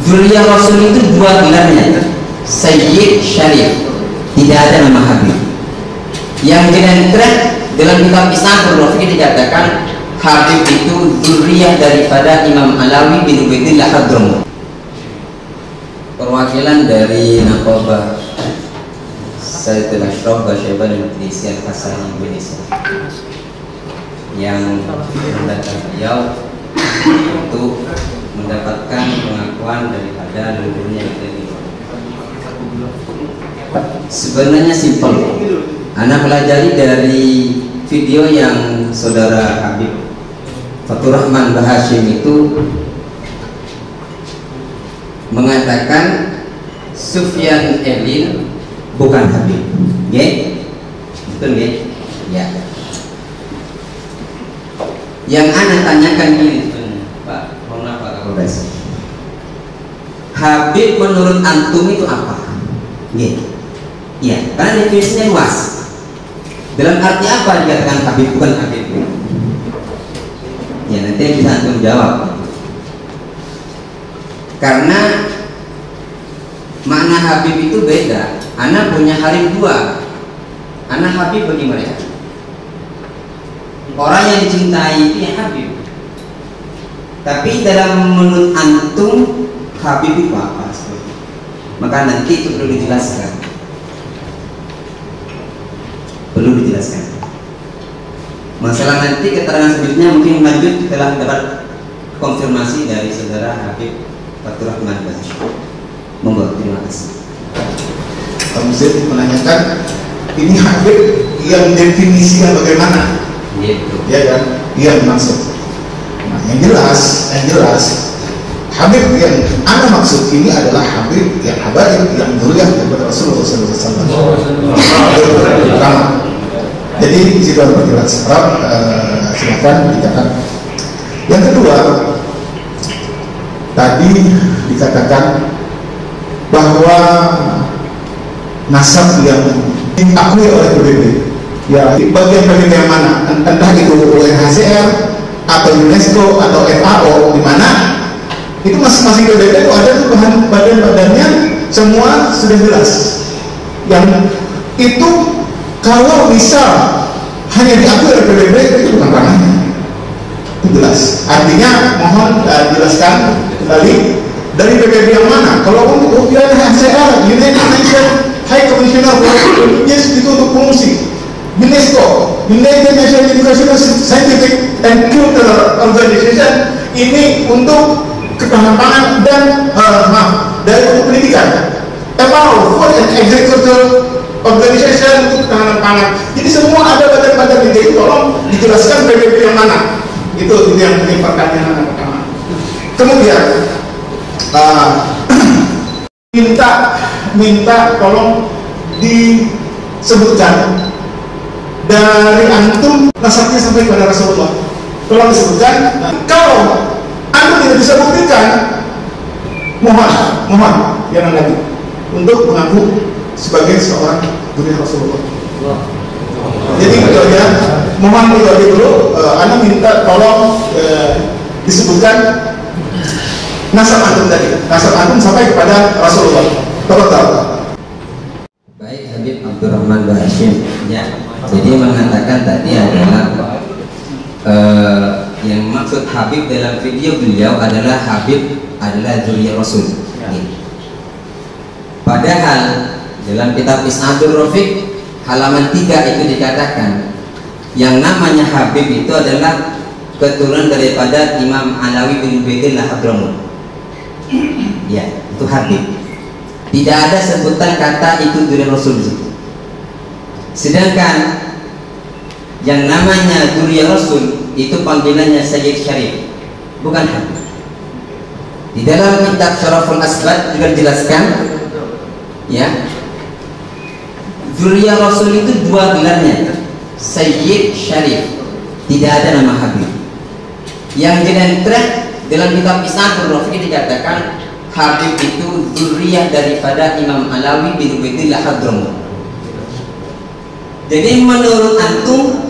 Zuriyah Rasul itu dua gelarnya, Sayyid, Syarif. Tidak ada nama Habib. Yang general dalam kitab Isnadul Rafiq dikatakan Habib itu zuriyah daripada Imam Alawi bin Ubaidillah Hadramut. Perwakilan dari Naqabah Sayyidul Ashraf Basyabah dan Indonesia Kasar Indonesia yang mendatang beliau untuk mendapatkan pengakuan daripada leluhurnya dari sebenarnya simpel. Anak pelajari dari video yang saudara Habib Fatur Rahman Bahashim itu mengatakan Sufyan Ebil bukan Habib. Betul nggih? Ya. Yang anak tanyakan ini Pak, mohon maaf Pak Kapolres. Habib menurut antum itu apa? Iya, karena definisinya luas. Dalam arti apa dikatakan Habib bukan Habib? Ya, nanti bisa antum jawab. Karena makna Habib itu beda. Anak punya harim dua. Anak Habib bagi mereka. Orang yang dicintai itu yang Habib. Tapi dalam menurut antum Habib itu apa? Maka nanti itu perlu dijelaskan. Perlu dijelaskan. Masalah nanti keterangan selanjutnya mungkin lanjut setelah dapat konfirmasi dari saudara Habib Fatur Rahman Bahashim. Monggo, terima kasih. Pak Muslim menanyakan ini Habib yang definisinya bagaimana? Gitu. Ya kan? Iya maksud. Nah, yang jelas Habib yang ana maksud ini adalah Habib yang habaib yang zuriyah daripada Rasulullah SAW. Jadi di situ ada perjelas. Silakan dikatakan. Yang kedua, tadi dikatakan bahwa nasab yang diakui oleh PBB, ya bagian PBB yang mana? Entah itu UNHCR atau UNESCO atau FAO, di mana itu masing-masing PBB itu ada tuh badan-badannya, semua sudah jelas. Yang itu kalau misal hanya diakui oleh PBB itu bukan ranahnya, itu jelas. Artinya mohon jelaskan kembali dari PBB yang mana. Kalau untuk UNHCR, United Nations High Commissioner for Refugees itu untuk pengungsi. UNESCO, United Nations Educational Scientific and Cultural Organization, ini untuk ketahanan pangan dan dari pendidikan. FAO, Food and Agriculture Organization untuk ketahanan pangan. Jadi semua ada badan-badan itu, tolong dijelaskan PBB yang mana. Itu yang pertanyaan pertama. Kemudian minta tolong disebutkan dari antum nasabnya sampai kepada Rasulullah. Tolong disebutkan. Kalau antum tidak bisa buktikan, mohon jangan lagi untuk mengaku sebagai seorang zuriyah Rasulullah. Jadi itu aja. Mohon itu aja dulu. Anda minta tolong disebutkan nasab antum tadi. Nasab antum sampai kepada Rasulullah. Tolong. Baik, Habib Abdurrahman Bahashim. Ya. Jadi mengatakan tadi adalah yang maksud Habib dalam video beliau adalah Habib adalah zuriyah Rasul. Padahal dalam kitab Isnadul Rafiq halaman 3 itu dikatakan yang namanya Habib itu adalah keturunan daripada Imam Alawi bin Ubaidillah Hadramut. Ya, itu Habib. Tidak ada sebutan kata itu zuriyah Rasul. Sedangkan yang namanya zuriyah Rasul itu panggilannya Sayyid Syarif, bukan Habib. Di dalam kitab Syaraful Asbad juga dijelaskan, ya, zuriyah Rasul itu dua gelarnya, Sayyid, Syarif. Tidak ada nama Habib. Yang general dalam kitab Isnadul Rafiq dikatakan Habib itu zuriyah daripada Imam Alawi bin Ubaidillah Hadramut. Jadi menurut antum,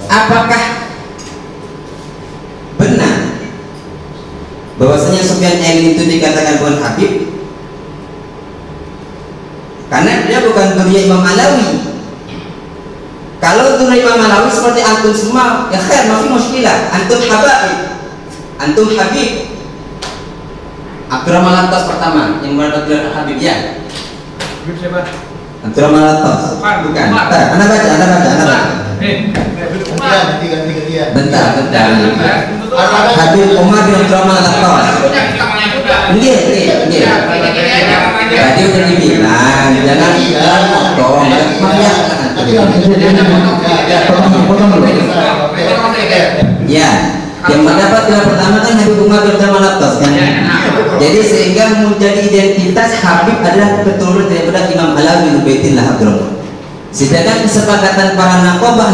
apakah benar bahwasanya Sufyan Ain itu dikatakan bukan Habib? Karena dia bukan zuriyah Imam Alawi. Kalau zuriyah Imam Alawi seperti antum semua, ya khair, mafi muskilah. Antum habaib, antum Habib. Abdurrahman Lantas pertama yang mendapat Habib ya. Habib siapa? Abdurrahman Lantas. Bukan. Anda baca. Bentar. Habib Umar bin Abdurrahman Lantas. Nggih. Tadi udah dibilang jangan potong, ya. Yang mendapat gelar pertama kan Habib Umar bin Abdurrahman Lantas kan. Jadi sehingga menjadi identitas Habib adalah keturunan daripada Imam Alawi bin Ubaidillah Abdurrahman. Sedangkan kesepakatan para nakobah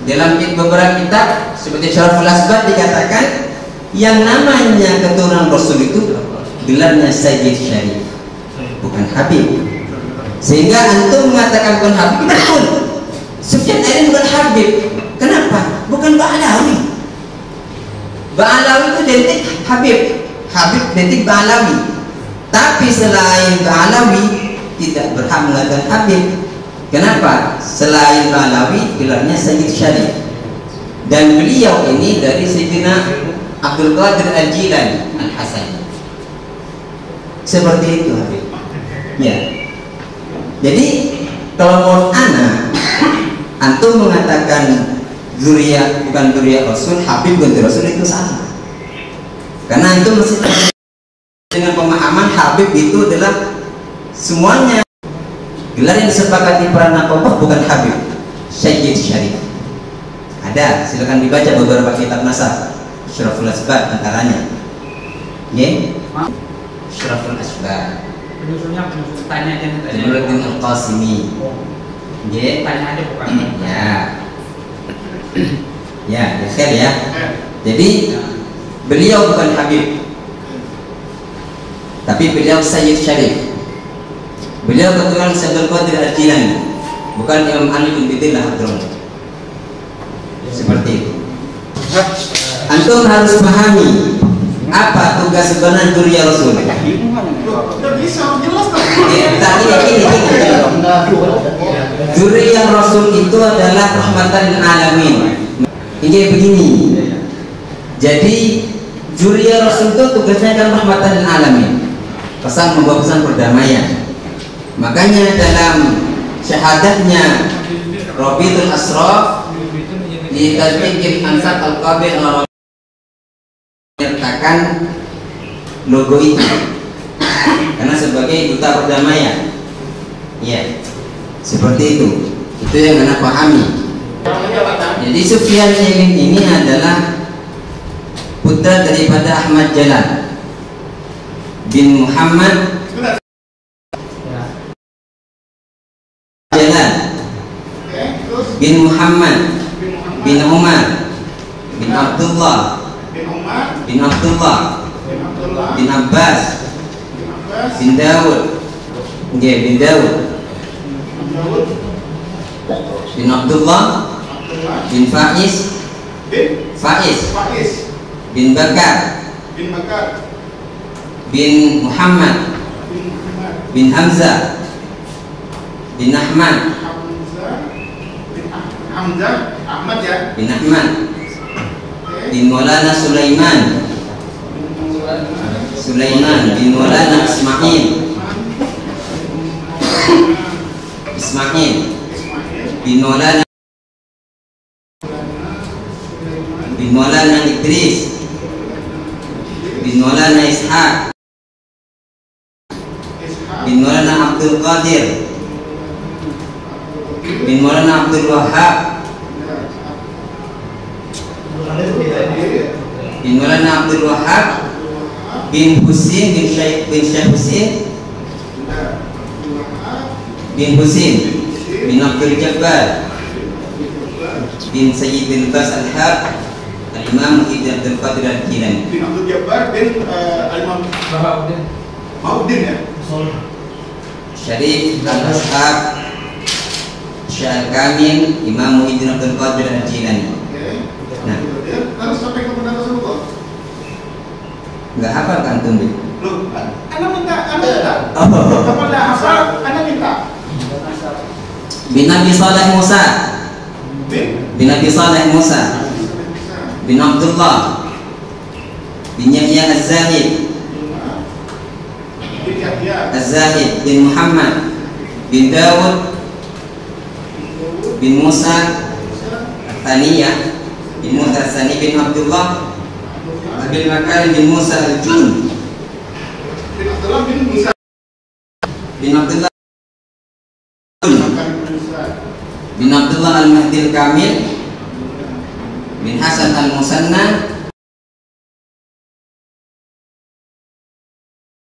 dalam beberapa kitab seperti Syaraful Asbad dikatakan yang namanya keturunan Rasul itu gelarnya Sayyid Syarif, bukan Habib. Sehingga antum mengatakan bukan Habib, betul. Sufyan Ain bukan Habib. Kenapa? Bukan Ba'alawi. Ba'alawi itu identik Habib, Habib identik Ba'alawi. Tapi selain Ba'alawi tidak berhak mengatakan Habib. Kenapa? Selain Ba'alawi gelarnya Sayyid Syarif. Dan beliau ini dari Sayyidina Abdul Qadir Al-Jilani Al-Hasani. Seperti itu Habib. Ya. Jadi kalau menurut ana, antum mengatakan zuriyah bukan zuriyah Rasul, Habib bukan Rasul, itu salah. Karena antum masih dengan pemahaman Habib itu adalah semuanya gelar yang disepakati para nakobah bukan Habib, Sayyid Syarif. Ada, silakan dibaca beberapa kitab nasab. Syaraful Asbad antaranya. Ya. Syaraful Asbad. Penyusunnya tanya aja tanya. Jamaluddin Al-Qasimi. Ya, tanya aja bukan. Ya, khair ya. Jadi beliau bukan Habib. Tapi beliau Sayyid Syarif. Beliau keturunan Abdul Qadir Al-Jilani, bukan Imam Ali bin Ubaidillah Abdurrahman. Seperti itu. Antum harus pahami apa tugas sebenarnya zuriyah Rasul. Tadi ini. Zuriyah Rasul itu adalah rahmatan lil alamin. Ini begini. Jadi zuriyah Rasul itu tugasnya kan rahmatan lil alamin. Pesan membawa pesan perdamaian. Makanya dalam syahadatnya Rabiul Asraf di Tadbiqil Ansar Al-Qabil menyertakan logo itu karena sebagai duta perdamaian. Ya, seperti itu. Itu yang anda pahami. Jadi Sufyan Ain ini adalah putra daripada Ahmad Jalal bin Muhammad Jalal bin Muhammad bin Umar bin Abdullah bin Abdullah bin Abbas bin Dawud bin Dawud bin Abdullah bin Faiz bin Bakar bin Muhammad bin Hamzah bin Ahmad Ahmad ya. bin Ahmad bin Maulana Sulaiman bin Maulana Ismail bin Maulana Idris bin Maulana Ishaq bin Maulana Abdul Qadir bin Maulana Abdul Wahab bin Maulana Abdul Wahab bin Husin bin Syekh Husin bin Husin bin Abdul Jabbar bin Sayyid Bas Al-Hab Al-Imam Muhyiddin Abdul Qadir Al-Jilani Bin Abdul Jabbar bin Al-Imam Maudin ya. Syarif Al-Ashab Syekh Kamil Imam Muhyiddin Abdul Qadir Al-Jilani. Nah, harus sampai kepada Rasulullah. Nggak hafal kan antum? Loh, Anda minta, Anda Oh. kepada hafal, Anda minta. Bin Nabi Saleh Musa, bin Nabi Saleh Musa, bin Abdullah, bin Yahya Az-Zahid, Az-Zahid bin Muhammad, bin Dawud, bin Musa Al-Thaniyah, bin Musa Al-Thani, bin Abdullah, bin Makarim, bin Musa Al-Jun, bin Abdullah bin Abdullah Al-Mahdi Al-Kamil, bin Hasan Al-Musanna,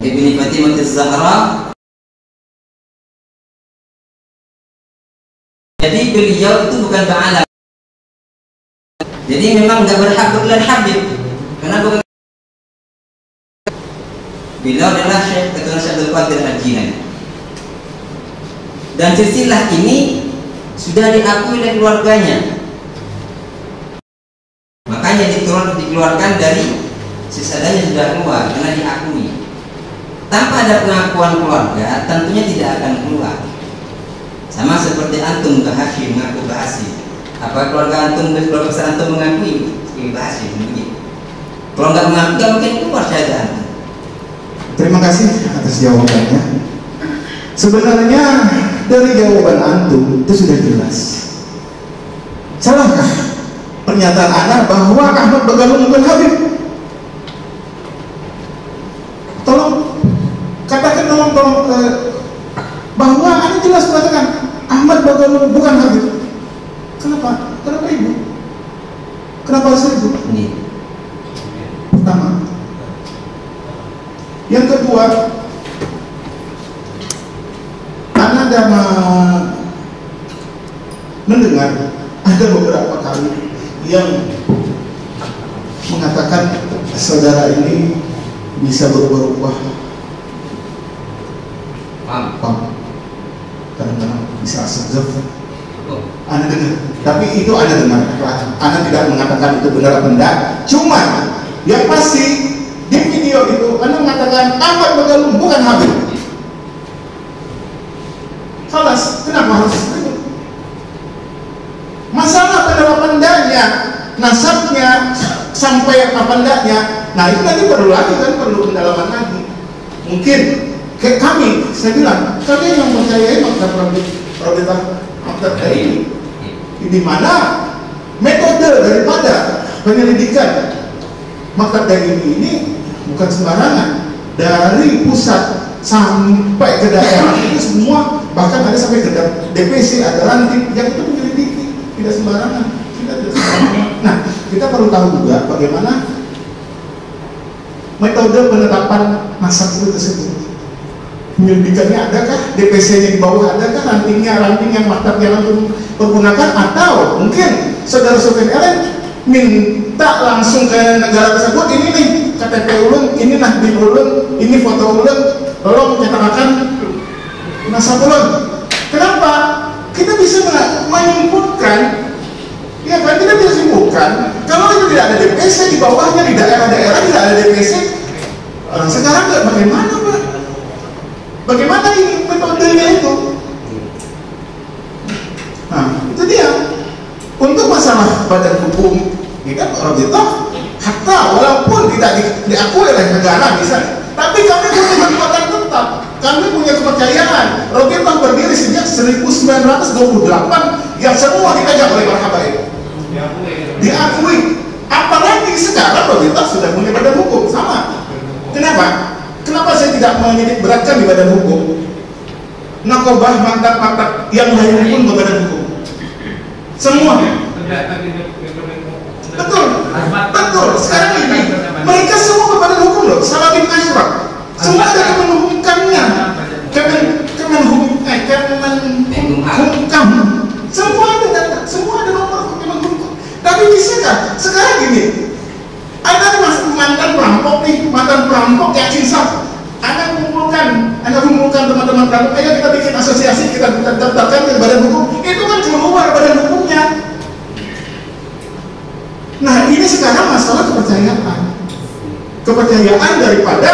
Ibni Fatimah Az-Zahra. Jadi beliau itu bukan ba'ala. Jadi memang nggak berhak bergelar Habib. Karena bukan. Beliau adalah Syekh Ketua Syekh Abdul Qadir Al-Jilani. Dan silsilah ini sudah diakui oleh keluarganya. Makanya dikeluarkan dari sisadanya sudah keluar karena diakui. Tanpa ada pengakuan keluarga, tentunya tidak akan keluar. Sama seperti antum Mbah Hashim mengaku Mbah Hashim. Apa keluarga antum, keluarga besar antum mengakui Mbah Hashim begitu. Kalau nggak mengakui, nggak mungkin keluar syahadat antum. Terima kasih atas jawabannya. Sebenarnya dari jawaban antum itu sudah jelas. Salahkah pernyataan Anda bahwa Ahmad Bagalung bukan Habib? Tolong katakan, tolong bahwa Anda jelas mengatakan Ahmad Bagalung bukan Habib. Kenapa? Kenapa ibu? Kenapa harus ibu? Ini. Pertama. Yang kedua, Anda mendengar ada beberapa kali yang mengatakan saudara ini bisa berubah-ubah. Paham? Kadang-kadang bisa asal. Anda dengar, tapi itu Anda dengar. Anda tidak mengatakan itu benar atau tidak. Cuman yang pasti di video itu Anda mengatakan Ahmad Bagalung bukan Habib. Falas, kenapa harus itu? Masalah pendapatnya, nasabnya sampai apa ndaknya. Nah itu nanti perlu lagi kan, perlu pendalaman lagi. Mungkin kayak kami, saya bilang kami yang percayai maktab ini, di mana metode daripada penyelidikan maktab ini bukan sembarangan, dari pusat sampai ke daerah itu semua, bahkan ada sampai ke DPC, ada ranting yang itu menyelidiki, tidak sembarangan. Nah, kita perlu tahu juga bagaimana metode penetapan nasab itu tersebut. Penyelidikannya adakah, DPC-nya di bawah adakah, ranting yang maktab yang langsung pergunakan, atau mungkin saudara Sofyan Ellen minta langsung ke negara tersebut, ini nih KTP ulun, ini nahdil ulun, ini foto ulun, tolong cetakan nasab ulun. Kenapa? Kita bisa menyimpulkan, ya kan, kita bisa simpulkan kalau itu tidak ada DPC di bawahnya, di daerah-daerah tidak ada DPC. Sekarang bagaimana Pak? Bagaimana ini metodenya itu? Nah, itu dia. Untuk masalah badan hukum, kita Rabitah, hatta walaupun tidak diakui oleh negara misalnya, tapi kami punya kekuatan tetap, kami punya kepercayaan. Rabitah berdiri sejak 1928 yang semua dipegang oleh para habaib. Diakui. Apalagi sekarang Rabitah sudah punya badan hukum sama. Kenapa? Kenapa saya tidak menitik beratkan di badan hukum? Nakobah, maktab-maktab yang lain pun berbadan hukum. Semua. Betul. Betul. Sekarang ini mereka semua berbadan hukum loh. Salatin Ashraf. Semua ada kemenhukumkannya. Kemenhukum. Semua ada nomor kemenhukum. Tapi bisakah? Sekarang gini. Anda mantan perampok nih, mantan perampok yang insaf. Anda kumpulkan teman-teman perampok, ayo kita bikin asosiasi, kita daftarkan ke badan hukum. Itu kan keluar badan hukumnya. Nah ini sekarang masalah kepercayaan. kepercayaan daripada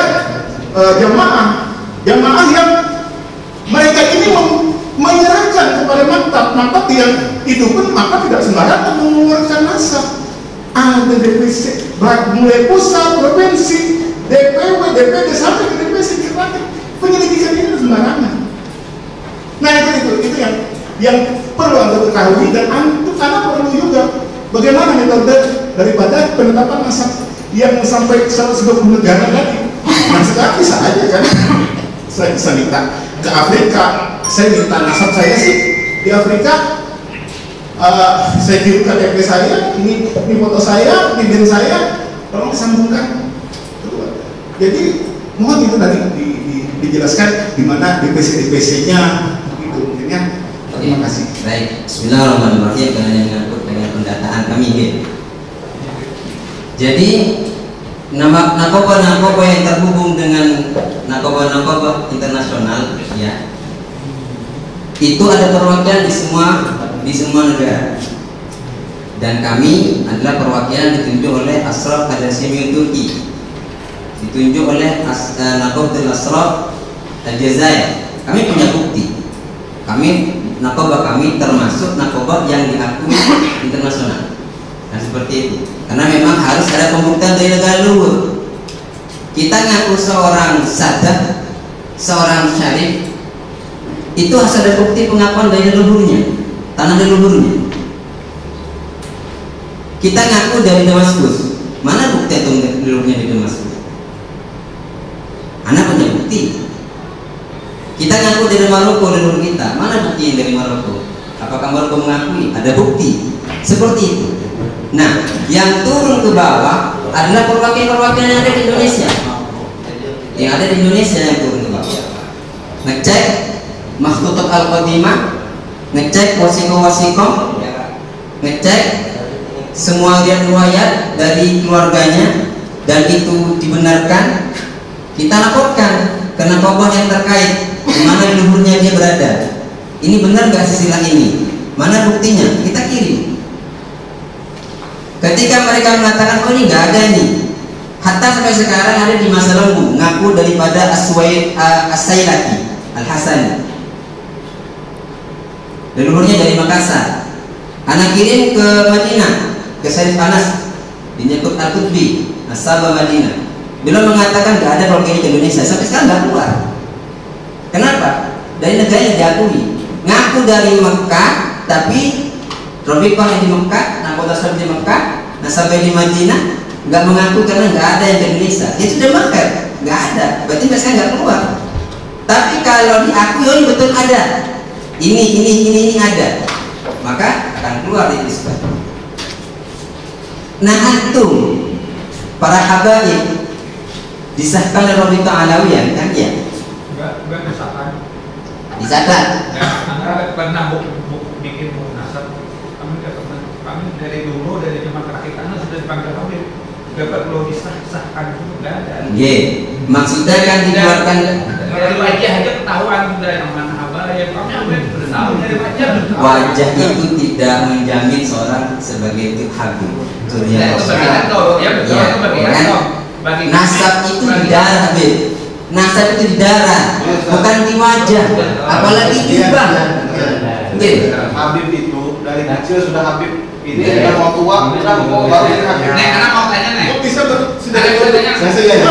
jamaah yang mereka ini menyerahkan kepada maktab yang itu pun maka tidak sembarangan mengeluarkan nasab. Ada DPC mulai pusat, provinsi, DPW, DPD sampai ke DPC Rakyat. Penyelidikan ini sembarangan. Nah itu yang perlu Anda ketahui, dan karena perlu juga bagaimana metode daripada penetapan nasab yang sampai 120 negara tadi. Nah sekarang bisa aja kan, saya bisa minta ke Afrika, saya minta nasab saya sih di Afrika, saya kirimkan KTP saya, ini foto saya, ini BIN saya, tolong sambungkan. Jadi mohon itu tadi dijelaskan di mana DPC-nya itu mungkinnya. Terima kasih. Baik, bismillahirrahmanirrahim. Karena yang menyangkut dengan pendataan kami ini. Jadi narkoba yang terhubung dengan narkoba internasional, ya, itu ada perwakilan di semua negara. Dan kami adalah perwakilan ditunjuk oleh Ashraf Al-Hashimi Turki, ditunjuk oleh Nakobatul Ashraf Al-Jazair. Kami punya bukti. Narkoba kami termasuk narkoba yang diakui internasional. Nah seperti itu. Karena memang harus ada pembuktian dari negara luar. Kita ngaku seorang sadat, seorang syarif, itu harus ada bukti pengakuan dari leluhurnya, tanah leluhurnya. Kita ngaku dari Damaskus, mana bukti itu leluhurnya di Damaskus? Anak punya bukti. Kita ngaku dari Maroko, leluhur kita, mana bukti yang dari Maroko? Apakah Maroko mengakui? Ada bukti. Seperti itu. Nah, yang turun ke bawah adalah perwakilan yang ada di Indonesia. Yang ada di Indonesia yang turun ke bawah. Ngecek Makhtutat Al-Qadimah, ngecek wasiko-wasiko, ngecek semua riwayat dari keluarganya, dan itu dibenarkan, kita laporkan ke narkoba yang terkait, di mana leluhurnya dia berada. Ini benar nggak silsilah ini? Mana buktinya? Kita kirim. Ketika mereka mengatakan, oh ini nggak ada nih, hatta sampai sekarang ada di Masa Lembu, ngaku daripada As-Sailati Al-Hasani, leluhurnya dari Makassar. Anak kirim ke Madinah, ke Syarif Anas di Nyekut Al-Qutbi, Nasabah Madinah. Beliau mengatakan nggak ada kalau ke Indonesia, sampai sekarang nggak keluar. Kenapa? Dari negara yang diakui. Ngaku dari Mekah, tapi Robiqah yang di Mekah, Nakotasab di Mekah, Nasabah di Madinah, nggak mengaku karena nggak ada yang di Indonesia. Dia sudah Mekah, nggak ada. Berarti mereka nggak keluar. Tapi kalau diakui, oh ini betul ada. Ini ada, maka akan keluar di isbat. Nah antum para habaib disahkan oleh Robiqah Alawiyah kan ya? Enggak disahkan. Disahkan. Ya, Anda pernah bikin munasab. Kami tidak pernah. Kami dari dulu dari zaman terakhir Anda sudah dipanggil Habib. Dapat perlu disahkan itu enggak ada. Iya. Maksudnya kan dikeluarkan dari wajah aja ketahuan sudah yang mana habaib. Kami Habib sudah tahu dari wajah. Wajah itu tidak menjamin seorang sebagai Habib. Ya, itu bagian toh, ya betul, itu bagian toh. Nasab itu di darah, Habib. Nasab itu di darah, bukan di wajah, apalagi jubah. Habib itu dari kecil sudah Habib. Ini sudah mau tua, sudah mau baru Habib. Nek, anak mau tanya nek. Kok bisa sudah tanya. Saya